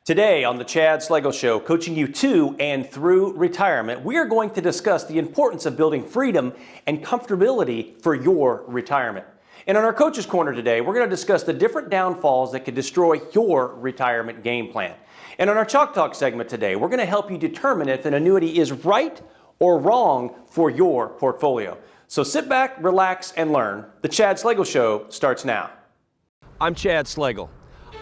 Today on the Chad Schlegel Show, coaching you to and through retirement, we are going to discuss the importance of building freedom and comfortability for your retirement. And on our Coach's Corner today, we're going to discuss the different downfalls that could destroy your retirement game plan. And on our Chalk Talk segment today, we're going to help you determine if an annuity is right or wrong for your portfolio. So sit back, relax, and learn. The Chad Schlegel Show starts now. I'm Chad Schlegel.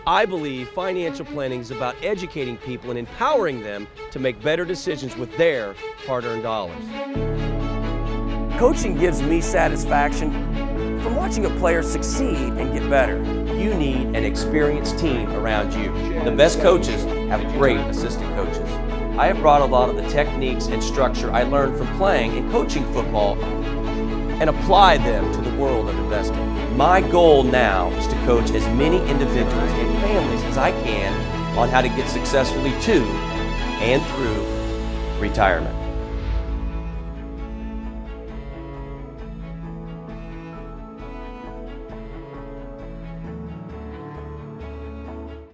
I believe financial planning is about educating people and empowering them to make better decisions with their hard-earned dollars. Coaching gives me satisfaction from watching a player succeed and get better. You need an experienced team around you. The best coaches have great assistant coaches. I have brought a lot of the techniques and structure I learned from playing and coaching football and applied them to the world of investing. My goal now is to coach as many individuals and families as I can on how to get successfully to and through retirement.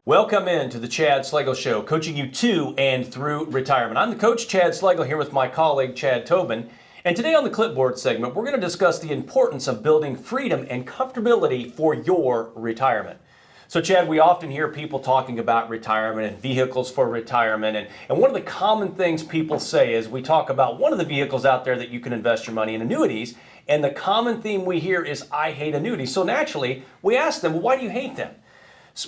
Welcome in to the Chad Schlegel Show, coaching you to and through retirement. I'm the coach, Chad Schlegel, here with my colleague, Chad Tobin. And today on the Clipboard segment, we're going to discuss the importance of building freedom and comfortability for your retirement. So Chad, we often hear people talking about retirement and vehicles for retirement. And one of the common things people say is we talk about one of the vehicles out there that you can invest your money in, annuities. And the common theme we hear is, I hate annuities. So naturally, we ask them, well, why do you hate them?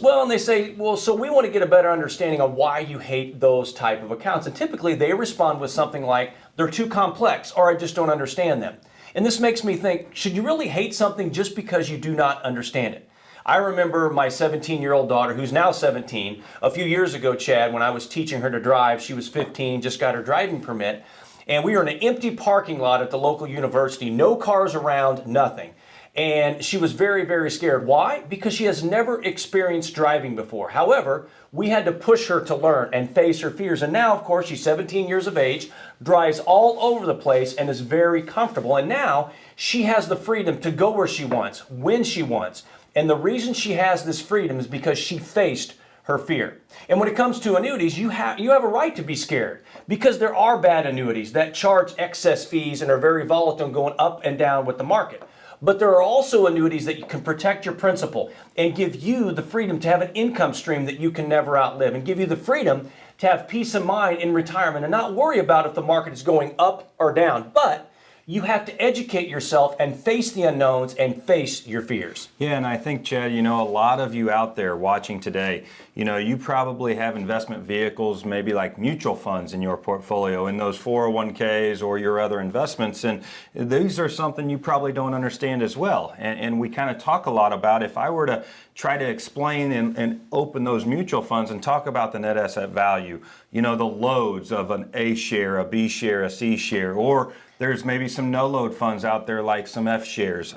Well, and they say, well, so we want to get a better understanding of why you hate those type of accounts. And typically they respond with something like, they're too complex, or I just don't understand them. And this makes me think, should you really hate something just because you do not understand it? I remember my 17-year-old daughter, who's now 17, a few years ago, Chad, when I was teaching her to drive. She was 15, just got her driving permit. And we were in an empty parking lot at the local university, no cars around, nothing. And she was very, very scared. Why? Because she has never experienced driving before. However, we had to push her to learn and face her fears. And now, of course, she's 17 years of age, drives all over the place, and is very comfortable. And now she has the freedom to go where she wants, when she wants. And the reason she has this freedom is because she faced her fear. And when it comes to annuities, you have a right to be scared, because there are bad annuities that charge excess fees and are very volatile and going up and down with the market. But there are also annuities that you can protect your principal and give you the freedom to have an income stream that you can never outlive, and give you the freedom to have peace of mind in retirement and not worry about if the market is going up or down. But you have to educate yourself and face the unknowns and face your fears. Yeah, and I think, Chad, a lot of you out there watching today, you probably have investment vehicles, maybe like mutual funds in your portfolio, in those 401ks or your other investments. And these are something you probably don't understand as well. And we kind of talk a lot about, if I were to try to explain and open those mutual funds and talk about the net asset value, the loads of an A share, a B share, a C share, or there's maybe some no-load funds out there like some F shares.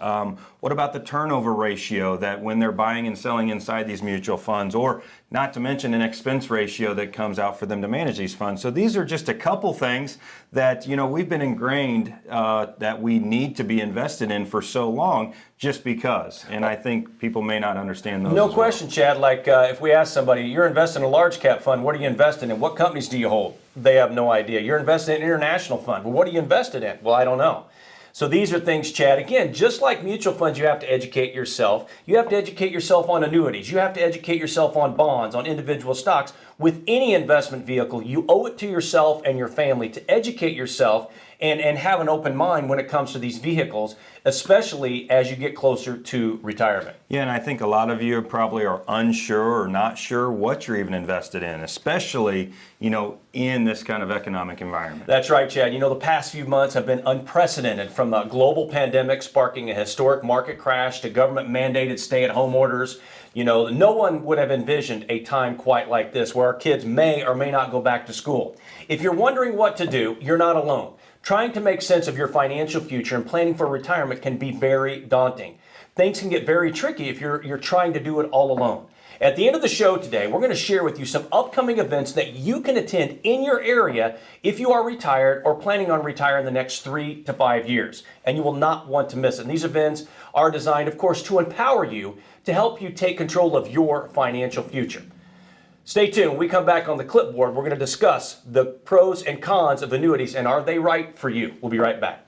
What about the turnover ratio that when they're buying and selling inside these mutual funds, or not to mention an expense ratio that comes out for them to manage these funds? So these are just a couple things that, we've been ingrained that we need to be invested in for so long just because. And I think people may not understand those. No question, Chad. Like if we ask somebody, you're investing in a large cap fund, what are you investing in? What companies do you hold? They have no idea. You're investing in an international fund. Well, what are you invested in? Well, I don't know. So these are things, Chad, again, just like mutual funds, you have to educate yourself. You have to educate yourself on annuities. You have to educate yourself on bonds, on individual stocks. With any investment vehicle, you owe it to yourself and your family to educate yourself and have an open mind when it comes to these vehicles, especially as you get closer to retirement. Yeah, and I think a lot of you probably are unsure or not sure what you're even invested in, especially, in this kind of economic environment. That's right, Chad. The past few months have been unprecedented, from a global pandemic sparking a historic market crash to government-mandated stay-at-home orders. No one would have envisioned a time quite like this where our kids may or may not go back to school. If you're wondering what to do, you're not alone. Trying to make sense of your financial future and planning for retirement can be very daunting. Things can get very tricky if you're trying to do it all alone. At the end of the show today, we're going to share with you some upcoming events that you can attend in your area if you are retired or planning on retiring in the next 3 to 5 years. And you will not want to miss it. And these events are designed, of course, to empower you, to help you take control of your financial future. Stay tuned. When we come back on the clipboard, we're going to discuss the pros and cons of annuities and are they right for you? We'll be right back.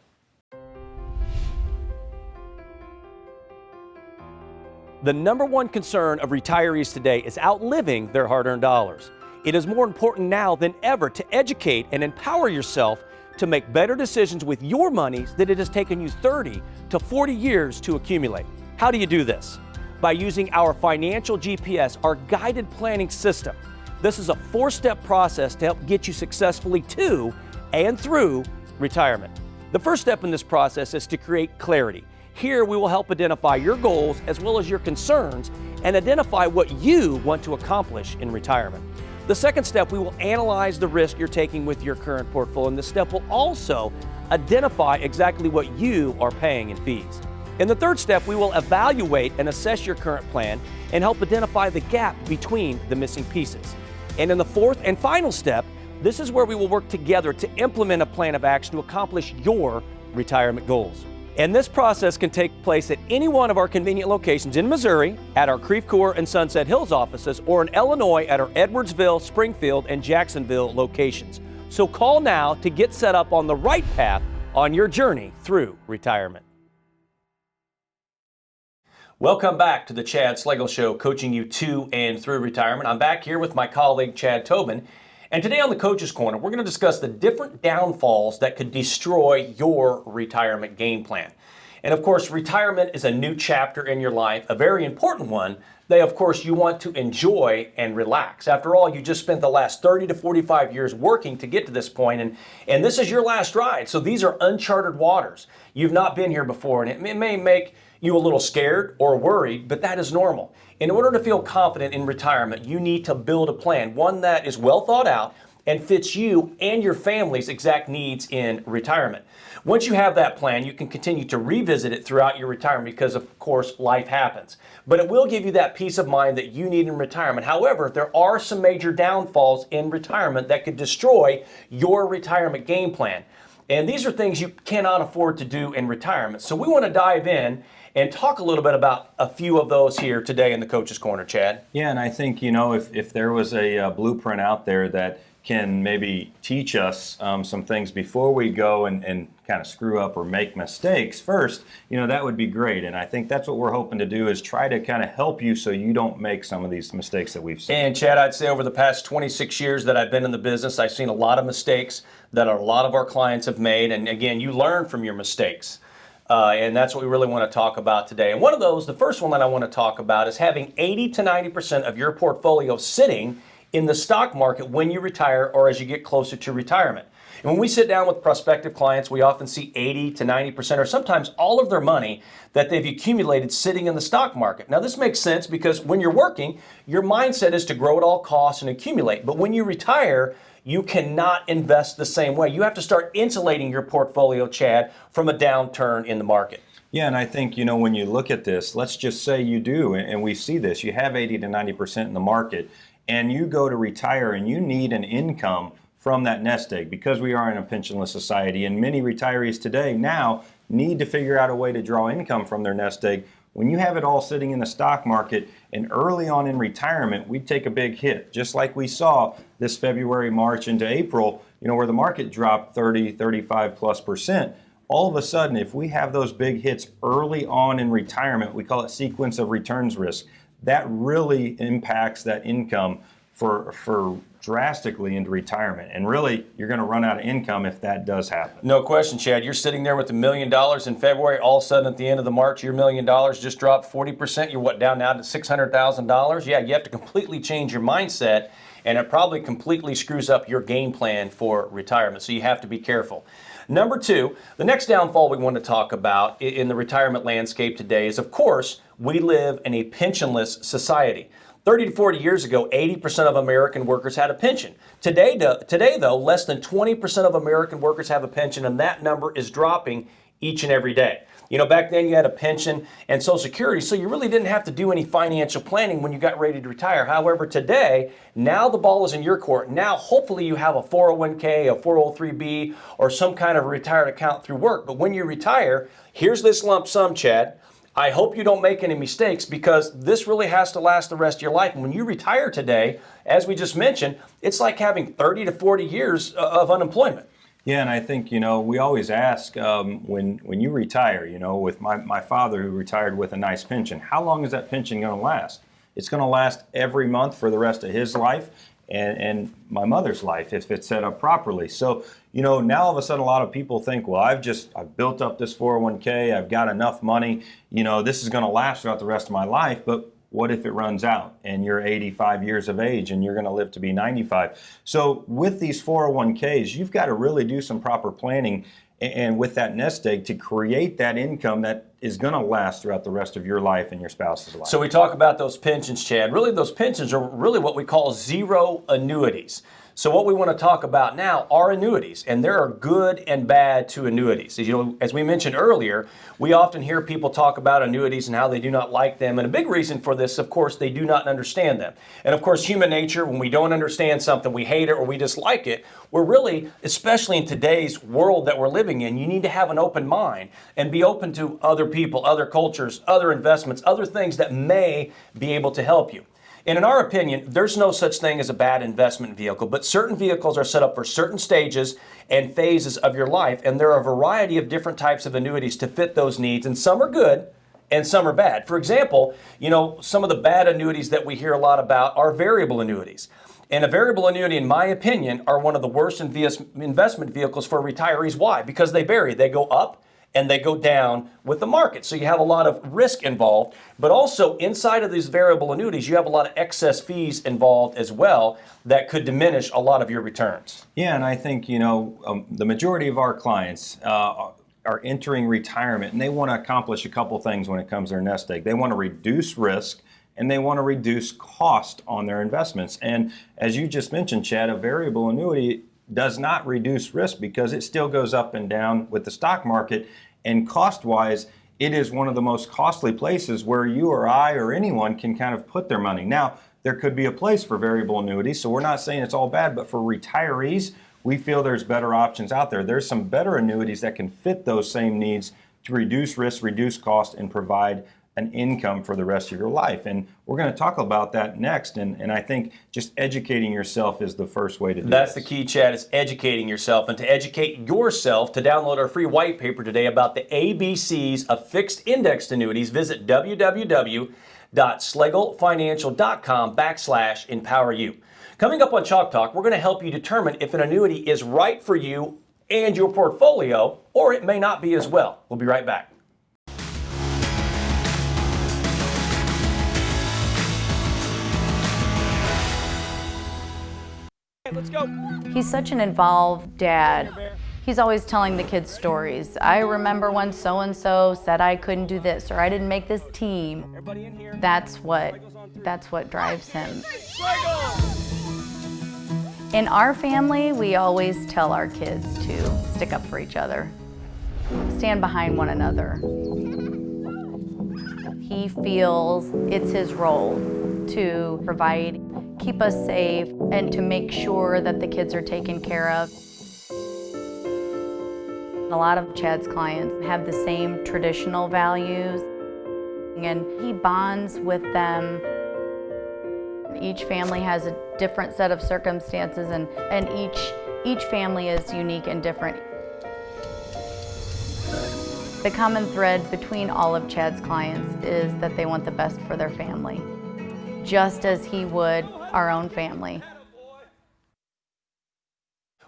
The number one concern of retirees today is outliving their hard-earned dollars. It is more important now than ever to educate and empower yourself to make better decisions with your money than it has taken you 30 to 40 years to accumulate. How do you do this? By using our Financial GPS, our guided planning system. This is a 4-step process to help get you successfully to and through retirement. The first step in this process is to create clarity. Here we will help identify your goals as well as your concerns and identify what you want to accomplish in retirement. The second step, we will analyze the risk you're taking with your current portfolio, and this step will also identify exactly what you are paying in fees. In the third step, we will evaluate and assess your current plan and help identify the gap between the missing pieces. And in the fourth and final step, this is where we will work together to implement a plan of action to accomplish your retirement goals. And this process can take place at any one of our convenient locations in Missouri, at our Creve Coeur and Sunset Hills offices, or in Illinois at our Edwardsville, Springfield, and Jacksonville locations. So call now to get set up on the right path on your journey through retirement. Welcome back to the Chad Slagle Show, coaching you to and through retirement. I'm back here with my colleague, Chad Tobin. And today on the Coach's Corner, we're going to discuss the different downfalls that could destroy your retirement game plan. And of course, retirement is a new chapter in your life, a very important one that, of course, you want to enjoy and relax. After all, you just spent the last 30 to 45 years working to get to this point, and this is your last ride. So these are uncharted waters. You've not been here before, and it may make you a little scared or worried, but that is normal. In order to feel confident in retirement, you need to build a plan, one that is well thought out and fits you and your family's exact needs in retirement. Once you have that plan, you can continue to revisit it throughout your retirement because, of course, life happens. But it will give you that peace of mind that you need in retirement. However, there are some major downfalls in retirement that could destroy your retirement game plan. And these are things you cannot afford to do in retirement. So we want to dive in and talk a little bit about a few of those here today in the Coach's Corner, Chad. Yeah, and I think, if there was a blueprint out there that can maybe teach us some things before we go and kind of screw up or make mistakes first, that would be great. And I think that's what we're hoping to do is try to kind of help you so you don't make some of these mistakes that we've seen. And Chad, I'd say over the past 26 years that I've been in the business, I've seen a lot of mistakes that a lot of our clients have made. And again, you learn from your mistakes. And that's what we really want to talk about today. And one of those, the first one that I want to talk about is having 80 to 90% of your portfolio sitting in the stock market when you retire or as you get closer to retirement. And when we sit down with prospective clients, we often see 80 to 90% or sometimes all of their money that they've accumulated sitting in the stock market. Now, this makes sense because when you're working, your mindset is to grow at all costs and accumulate. But when you retire, you cannot invest the same way. You have to start insulating your portfolio, Chad, from a downturn in the market. Yeah, and I think, when you look at this, let's just say you do, and we see this, you have 80 to 90% in the market, and you go to retire and you need an income from that nest egg because we are in a pensionless society, and many retirees today now need to figure out a way to draw income from their nest egg. When you have it all sitting in the stock market and early on in retirement, we take a big hit, just like we saw this February, March into April, where the market dropped 30, 35+%. All of a sudden, if we have those big hits early on in retirement, we call it sequence of returns risk, that really impacts that income for drastically into retirement. And really, you're going to run out of income if that does happen. No question, Chad. You're sitting there with $1 million in February. All of a sudden, at the end of the March, your $1 million just dropped 40%. You're down now to $600,000? Yeah, you have to completely change your mindset, and it probably completely screws up your game plan for retirement. So you have to be careful. Number two, the next downfall we want to talk about in the retirement landscape today is, of course, we live in a pensionless society. 30 to 40 years ago, 80% of American workers had a pension. Today, though, less than 20% of American workers have a pension, and that number is dropping each and every day. Back then you had a pension and Social Security, so you really didn't have to do any financial planning when you got ready to retire. However, today, now the ball is in your court. Now, hopefully you have a 401k, a 403b, or some kind of retired account through work. But when you retire, here's this lump sum, Chad. I hope you don't make any mistakes, because this really has to last the rest of your life. And when you retire today, as we just mentioned, it's like having 30 to 40 years of unemployment. Yeah, and I think, we always ask when you retire, with my father who retired with a nice pension, how long is that pension going to last? It's going to last every month for the rest of his life and my mother's life if it's set up properly. So, now all of a sudden a lot of people think, well, I've built up this 401k, I've got enough money, this is going to last throughout the rest of my life. But what if it runs out and you're 85 years of age and you're going to live to be 95? So with these 401ks, you've got to really do some proper planning and with that nest egg to create that income that is going to last throughout the rest of your life and your spouse's life. So we talk about those pensions, Chad. Really, those pensions are really what we call zero annuities. So what we want to talk about now are annuities, and there are good and bad to annuities. As we mentioned earlier, we often hear people talk about annuities and how they do not like them. And a big reason for this, of course, they do not understand them. And of course, human nature, when we don't understand something, we hate it or we dislike it. We're really, especially in today's world that we're living in, you need to have an open mind and be open to other people, other cultures, other investments, other things that may be able to help you. And in our opinion, there's no such thing as a bad investment vehicle, but certain vehicles are set up for certain stages and phases of your life, and there are a variety of different types of annuities to fit those needs, and some are good and some are bad. For example, some of the bad annuities that we hear a lot about are variable annuities. And a variable annuity, in my opinion, are one of the worst investment vehicles for retirees. Why? Because they vary. They go up and they go down with the market. So you have a lot of risk involved, but also inside of these variable annuities, you have a lot of excess fees involved as well that could diminish a lot of your returns. Yeah, and I think, the majority of our clients are entering retirement and they want to accomplish a couple things when it comes to their nest egg. They want to reduce risk and they want to reduce cost on their investments. And as you just mentioned, Chad, a variable annuity does not reduce risk because it still goes up and down with the stock market. And cost-wise, it is one of the most costly places where you or I or anyone can kind of put their money. Now, there could be a place for variable annuities, so we're not saying it's all bad, but for retirees, we feel there's better options out there. There's some better annuities that can fit those same needs to reduce risk, reduce cost, and provide an income for the rest of your life. And we're going to talk about that next. And I think just educating yourself is the first way to do That's this. the key, Chad, is educating yourself. And to educate yourself, to download our free white paper today about the ABCs of fixed indexed annuities, visit www.schlegelfinancial.com/empoweryou. Coming up on Chalk Talk, we're going to help you determine if an annuity is right for you and your portfolio, or it may not be as well. We'll be right back. Let's go. He's such an involved dad. He's always telling the kids stories. I remember when so-and-so said I couldn't do this or I didn't make this team. That's what drives him. In our family, we always tell our kids to stick up for each other, stand behind one another. He feels it's his role to provide, keep us safe, and to make sure that the kids are taken care of. A lot of Chad's clients have the same traditional values, and he bonds with them. Each family has a different set of circumstances, and each family is unique and different. The common thread between all of Chad's clients is that they want the best for their family, just as he would our own family.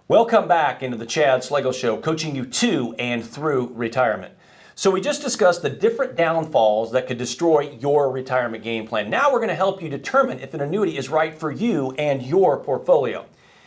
Welcome back into the Chad Schlegel Show, coaching you to and through retirement. So we just discussed the different downfalls that could destroy your retirement game plan. Now we're going to help you determine if an annuity is right for you and your portfolio.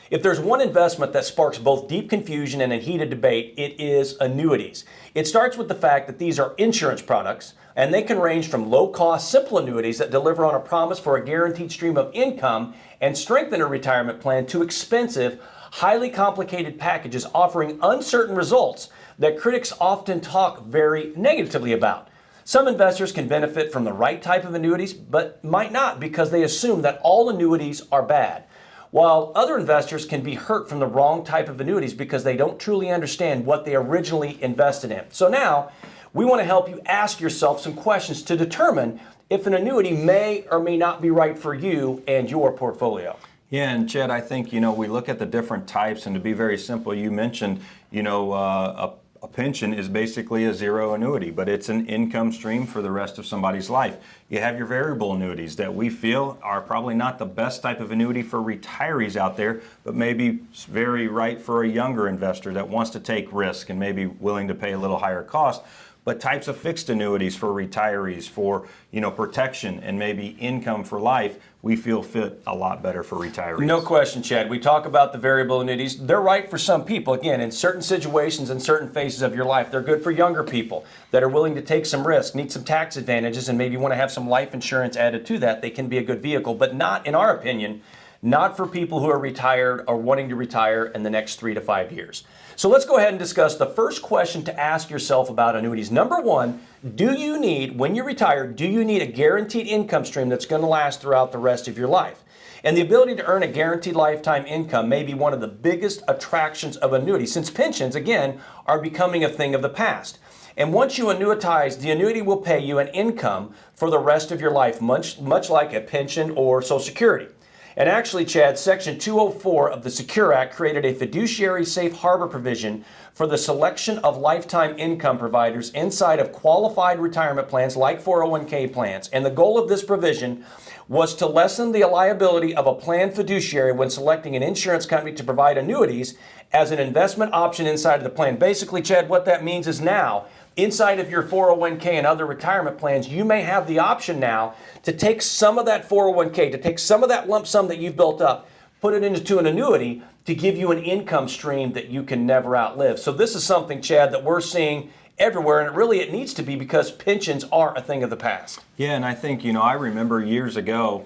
If there's one investment that sparks both deep confusion and a heated debate, it is annuities. It starts with the fact that these are insurance products, and they can range from low-cost, simple annuities that deliver on a promise for a guaranteed stream of income and strengthen a retirement plan to expensive, highly complicated packages offering uncertain results that critics often talk very negatively about. Some investors can benefit from the right type of annuities, but might not because they assume that all annuities are bad, while other investors can be hurt from the wrong type of annuities because they don't truly understand what they originally invested in. So now, we want to help you ask yourself some questions to determine if an annuity may or may not be right for you and your portfolio. Yeah, and Chad, I think, we look at the different types, and to be very simple, you mentioned, a pension is basically a zero annuity, but it's an income stream for the rest of somebody's life. You have your variable annuities that we feel are probably not the best type of annuity for retirees out there, but maybe very right for a younger investor that wants to take risk and maybe willing to pay a little higher cost. But types of fixed annuities for retirees, for protection and maybe income for life, we feel fit a lot better for retirees. No question, Chad. We talk about the variable annuities. They're right for some people. Again, in certain situations and certain phases of your life, they're good for younger people that are willing to take some risk, need some tax advantages, and maybe want to have some life insurance added to that. They can be a good vehicle, but not, in our opinion, not for people who are retired or wanting to retire in the next 3 to 5 years. So let's go ahead and discuss the first question to ask yourself about annuities. Number one, when you retire, do you need a guaranteed income stream that's going to last throughout the rest of your life? And the ability to earn a guaranteed lifetime income may be one of the biggest attractions of annuities, since pensions, again, are becoming a thing of the past. And once you annuitize, the annuity will pay you an income for the rest of your life, much like a pension or Social Security. And actually, Chad, Section 204 of the Secure Act created a fiduciary safe harbor provision for the selection of lifetime income providers inside of qualified retirement plans like 401k plans. And the goal of this provision was to lessen the liability of a plan fiduciary when selecting an insurance company to provide annuities as an investment option inside of the plan. Basically, Chad, what that means is now, inside of your 401k and other retirement plans, you may have the option now to take some of that 401k, to take some of that lump sum that you've built up, put it into an annuity to give you an income stream that you can never outlive. So this is something, Chad, that we're seeing everywhere, and it needs to be, because pensions are a thing of the past. Yeah, and I think, I remember years ago,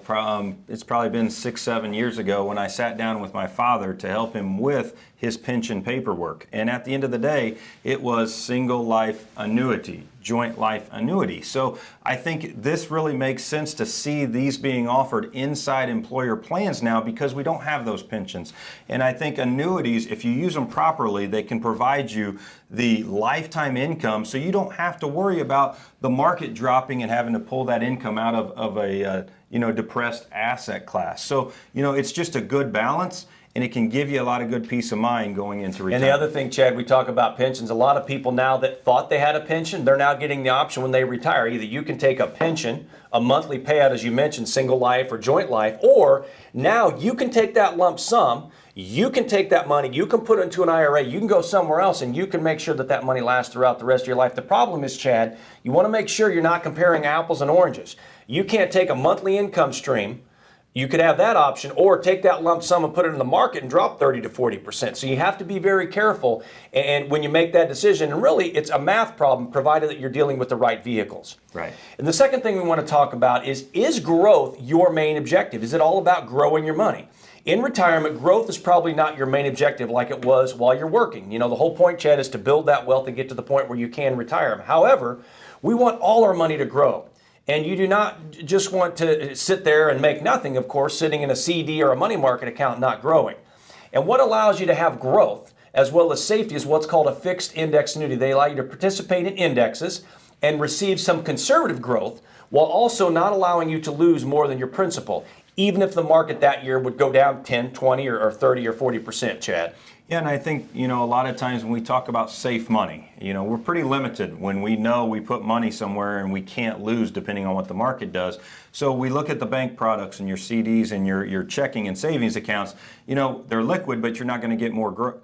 it's probably been 6-7 years ago, when I sat down with my father to help him with his pension paperwork. And at the end of the day, it was single life annuity, joint life annuity. So I think this really makes sense to see these being offered inside employer plans now, because we don't have those pensions. And I think annuities, if you use them properly, they can provide you the lifetime income, so you don't have to worry about the market dropping and having to pull that income out of a depressed asset class. So it's just a good balance, and it can give you a lot of good peace of mind going into retirement. And the other thing, Chad, we talk about pensions. A lot of people now that thought they had a pension, they're now getting the option when they retire. Either you can take a pension, a monthly payout, as you mentioned, single life or joint life, or now you can take that lump sum, you can take that money, you can put it into an IRA, you can go somewhere else, and you can make sure that that money lasts throughout the rest of your life. The problem is, Chad, you want to make sure you're not comparing apples and oranges. You can't take a monthly income stream. You could have that option, or take that lump sum and put it in the market and drop 30 to 40%. So you have to be very careful and when you make that decision. And really, it's a math problem, provided that you're dealing with the right vehicles. Right. And the second thing we want to talk about is growth your main objective? Is it all about growing your money? In retirement, growth is probably not your main objective like it was while you're working. The whole point, Chad, is to build that wealth and get to the point where you can retire. However, we want all our money to grow. And you do not just want to sit there and make nothing, of course, sitting in a CD or a money market account not growing. And what allows you to have growth as well as safety is what's called a fixed index annuity. They allow you to participate in indexes and receive some conservative growth while also not allowing you to lose more than your principal, even if the market that year would go down 10, 20, or 30 or 40%, Chad. Yeah, and I think, a lot of times when we talk about safe money, we're pretty limited when we know we put money somewhere and we can't lose depending on what the market does. So we look at the bank products and your CDs and your checking and savings accounts. They're liquid, but you're not going to get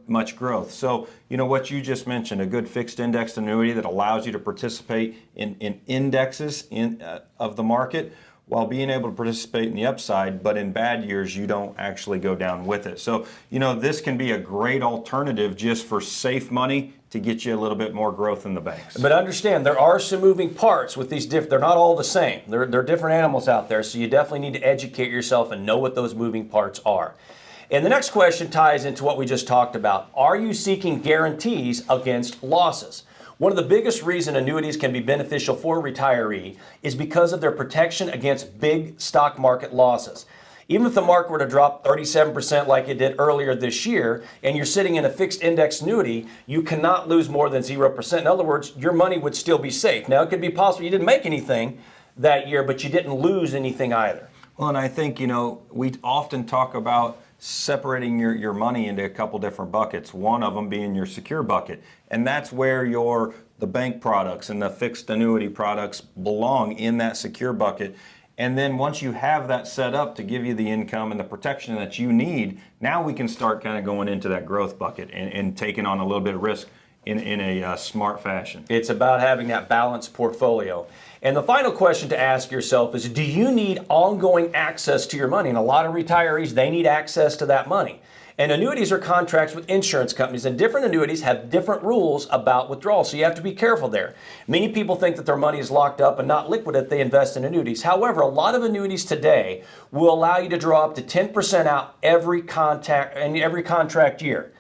much growth. So, what you just mentioned, a good fixed index annuity that allows you to participate in indexes of the market, while being able to participate in the upside, but in bad years, you don't actually go down with it. So, this can be a great alternative just for safe money to get you a little bit more growth in the banks. But understand, there are some moving parts with these they're not all the same. They're different animals out there, so you definitely need to educate yourself and know what those moving parts are. And the next question ties into what we just talked about. Are you seeking guarantees against losses? One of the biggest reasons annuities can be beneficial for a retiree is because of their protection against big stock market losses. Even if the market were to drop 37% like it did earlier this year, and you're sitting in a fixed index annuity, you cannot lose more than 0%. In other words, your money would still be safe. Now, it could be possible you didn't make anything that year, but you didn't lose anything either. Well, and I think, we often talk about separating your money into a couple different buckets, one of them being your secure bucket. And that's where the bank products and the fixed annuity products belong, in that secure bucket. And then once you have that set up to give you the income and the protection that you need, now we can start kind of going into that growth bucket and taking on a little bit of risk in a smart fashion. It's about having that balanced portfolio. And the final question to ask yourself is, do you need ongoing access to your money? And a lot of retirees, they need access to that money. And annuities are contracts with insurance companies, and different annuities have different rules about withdrawal, so you have to be careful there. Many people think that their money is locked up and not liquid if they invest in annuities. However, a lot of annuities today will allow you to draw up to 10% out every contract year.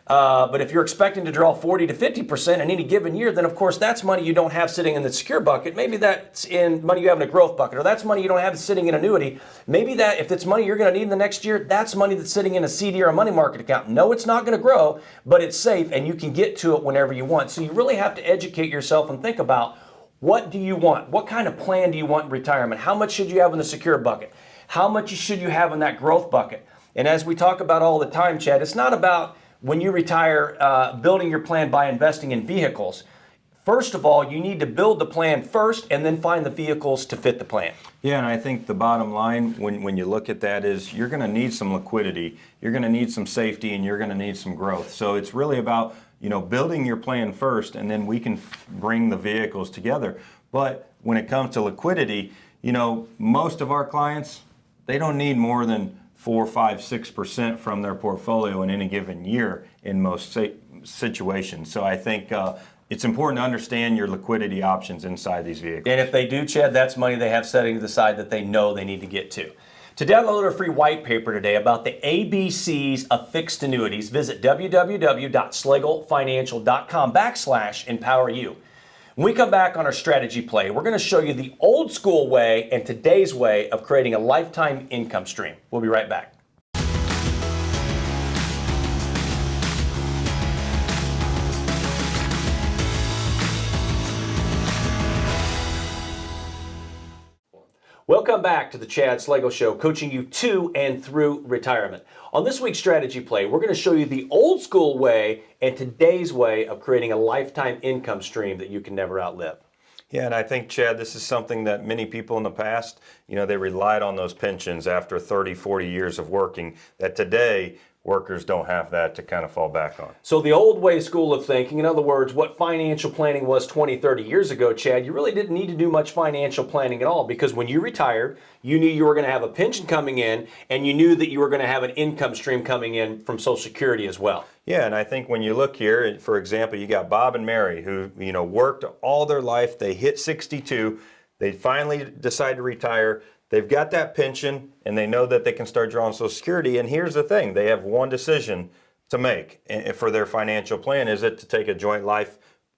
But if you're expecting to draw 40 to 50% in any given year, then of course that's money you don't have sitting in the secure bucket. Maybe that's in money you have in a growth bucket, or that's money you don't have sitting in annuity. Maybe that, if it's money you're going to need in the next year, that's money that's sitting in a CD or a money market account. No, it's not going to grow, but it's safe and you can get to it whenever you want. So you really have to educate yourself and think about, what do you want? What kind of plan do you want in retirement? How much should you have in the secure bucket? How much should you have in that growth bucket? And as we talk about all the time, Chad, it's not about when you retire, building your plan by investing in vehicles. First of all, you need to build the plan first and then find the vehicles to fit the plan. Yeah, and I think the bottom line when you look at that is you're going to need some liquidity, you're going to need some safety, and you're going to need some growth. So it's really about building your plan first, and then we can bring the vehicles together. But when it comes to liquidity, most of our clients, they don't need more than 4, 5, 6% from their portfolio in any given year in most situations. So I think it's important to understand your liquidity options inside these vehicles. And if they do, Chad, that's money they have setting to the side that they know they need to get to. To download a free white paper today about the ABCs of fixed annuities, visit www.schlegelfinancial.com/empoweryou. When we come back on our strategy play, we're going to show you the old school way and today's way of creating a lifetime income stream. We'll be right back. Welcome back to the Chad Slagle Show, coaching you to and through retirement. On this week's strategy play, we're going to show you the old school way and today's way of creating a lifetime income stream that you can never outlive. Yeah, and I think, Chad, this is something that many people in the past, they relied on those pensions after 30, 40 years of working, that today workers don't have that to kind of fall back on. So the old way school of thinking, in other words, what financial planning was 20, 30 years ago, Chad, you really didn't need to do much financial planning at all, because when you retired, you knew you were going to have a pension coming in, and you knew that you were going to have an income stream coming in from Social Security as well. Yeah, and I think when you look here, for example, you got Bob and Mary who, worked all their life. They hit 62. They finally decide to retire. They've got that pension, and they know that they can start drawing Social Security. And here's the thing. They have one decision to make for their financial plan. Is it to take a joint life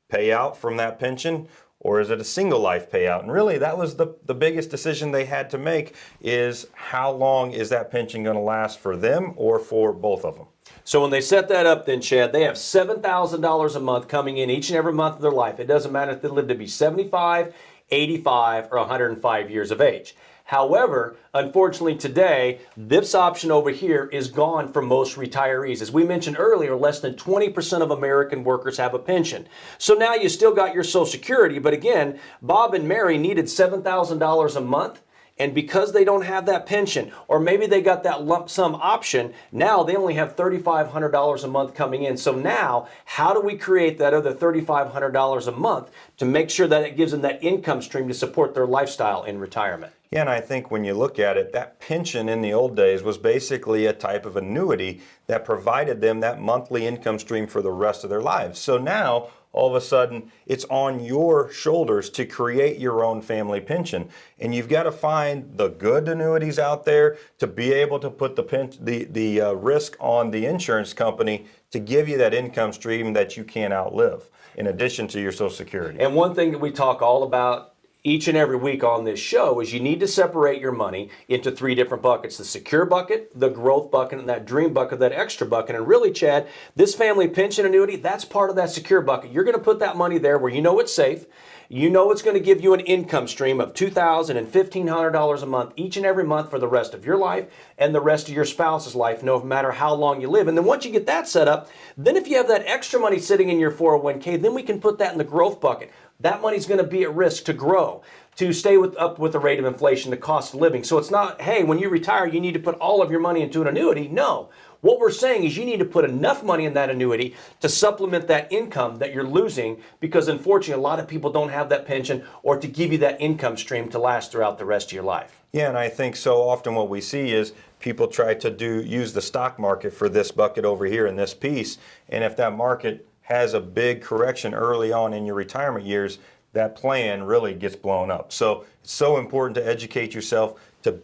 payout from that pension, or is it a single life payout? And really, that was the biggest decision they had to make, is how long is that pension going to last for them or for both of them? So when they set that up then, Chad, they have $7,000 a month coming in each and every month of their life. It doesn't matter if they live to be 75, 85, or 105 years of age. However, unfortunately today, this option over here is gone for most retirees. As we mentioned earlier, less than 20% of American workers have a pension. So now you still got your Social Security, but again, Bob and Mary needed $7,000 a month. And because they don't have that pension, or maybe they got that lump sum option, now they only have $3,500 a month coming in. So now, how do we create that other $3,500 a month to make sure that it gives them that income stream to support their lifestyle in retirement? Yeah, and I think when you look at it, that pension in the old days was basically a type of annuity that provided them that monthly income stream for the rest of their lives. So now, all of a sudden, it's on your shoulders to create your own family pension. And you've got to find the good annuities out there to be able to put the risk on the insurance company to give you that income stream that you can't outlive, in addition to your Social Security. And one thing that we talk all about each and every week on this show is you need to separate your money into 3 different buckets: the secure bucket, the growth bucket, and that dream bucket, that extra bucket. And really, Chad, this family pension annuity, that's part of that secure bucket. You're going to put that money there where you know it's safe. You know it's going to give you an income stream of $2,000 and $1,500 a month each and every month for the rest of your life and the rest of your spouse's life, no matter how long you live. And then once you get that set up, then if you have that extra money sitting in your 401k, then we can put that in the growth bucket. That money's going to be at risk to grow, to stay up with the rate of inflation, the cost of living. So it's not, hey, when you retire, you need to put all of your money into an annuity. No. What we're saying is you need to put enough money in that annuity to supplement that income that you're losing, because unfortunately a lot of people don't have that pension or to give you that income stream to last throughout the rest of your life. Yeah, and I think so often what we see is people try to use the stock market for this bucket over here in this piece, and if that market has a big correction early on in your retirement years, that plan really gets blown up. So it's so important to educate yourself, to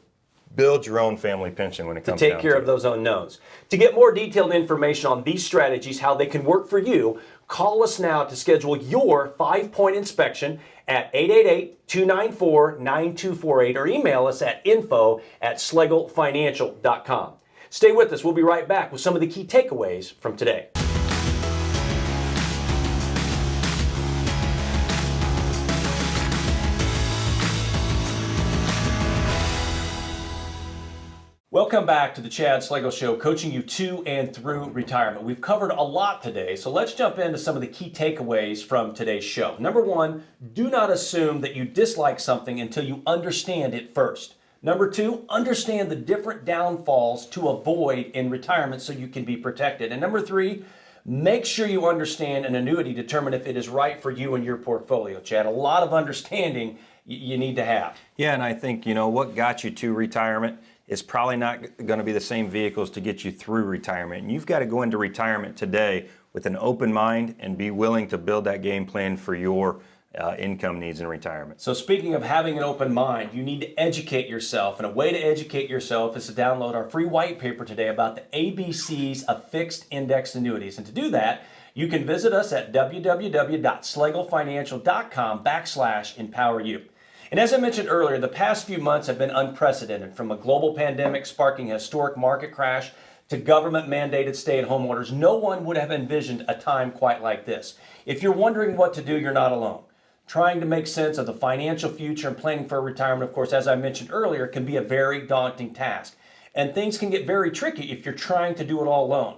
build your own family pension when it comes to down take care of those unknowns. To get more detailed information on these strategies, how they can work for you, call us now to schedule your 5-point inspection at 888-294-9248 or email us at info@schlegelfinancial.com. Stay with us. We'll be right back with some of the key takeaways from today. Welcome back to the Chad Schlegel Show, coaching you to and through retirement. We've covered a lot today, so let's jump into some of the key takeaways from today's show. Number 1, do not assume that you dislike something until you understand it first. Number 2, understand the different downfalls to avoid in retirement so you can be protected. And number 3, make sure you understand an annuity, determine if it is right for you and your portfolio. Chad, a lot of understanding you need to have. Yeah, and I think, what got you to retirement is probably not going to be the same vehicles to get you through retirement. And you've got to go into retirement today with an open mind and be willing to build that game plan for your income needs in retirement. So speaking of having an open mind, you need to educate yourself. And a way to educate yourself is to download our free white paper today about the ABCs of fixed index annuities. And to do that, you can visit us at www.schlegelfinancial.com/empoweryou. And as I mentioned earlier, the past few months have been unprecedented, from a global pandemic sparking a historic market crash to government-mandated stay-at-home orders. No one would have envisioned a time quite like this. If you're wondering what to do, you're not alone. Trying to make sense of the financial future and planning for retirement, of course, as I mentioned earlier, can be a very daunting task. And things can get very tricky if you're trying to do it all alone.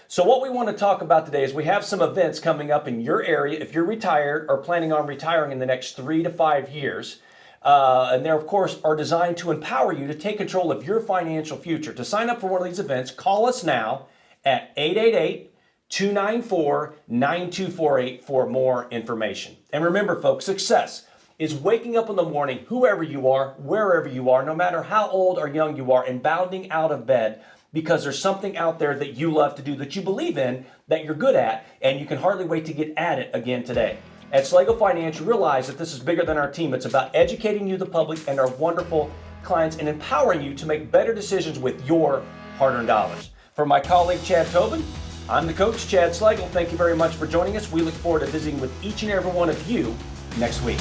So what we want to talk about today is we have some events coming up in your area if you're retired or planning on retiring in the next 3 to 5 years. And they, of course, are designed to empower you to take control of your financial future. To sign up for one of these events, call us now at 888-294-9248 for more information. And remember, folks, success is waking up in the morning, whoever you are, wherever you are, no matter how old or young you are, and bounding out of bed because there's something out there that you love to do, that you believe in, that you're good at, and you can hardly wait to get at it again today. At Schlegel Financial, realize that this is bigger than our team. It's about educating you, the public, and our wonderful clients, and empowering you to make better decisions with your hard-earned dollars. For my colleague, Chad Tobin, I'm the coach, Chad Schlegel. Thank you very much for joining us. We look forward to visiting with each and every one of you next week.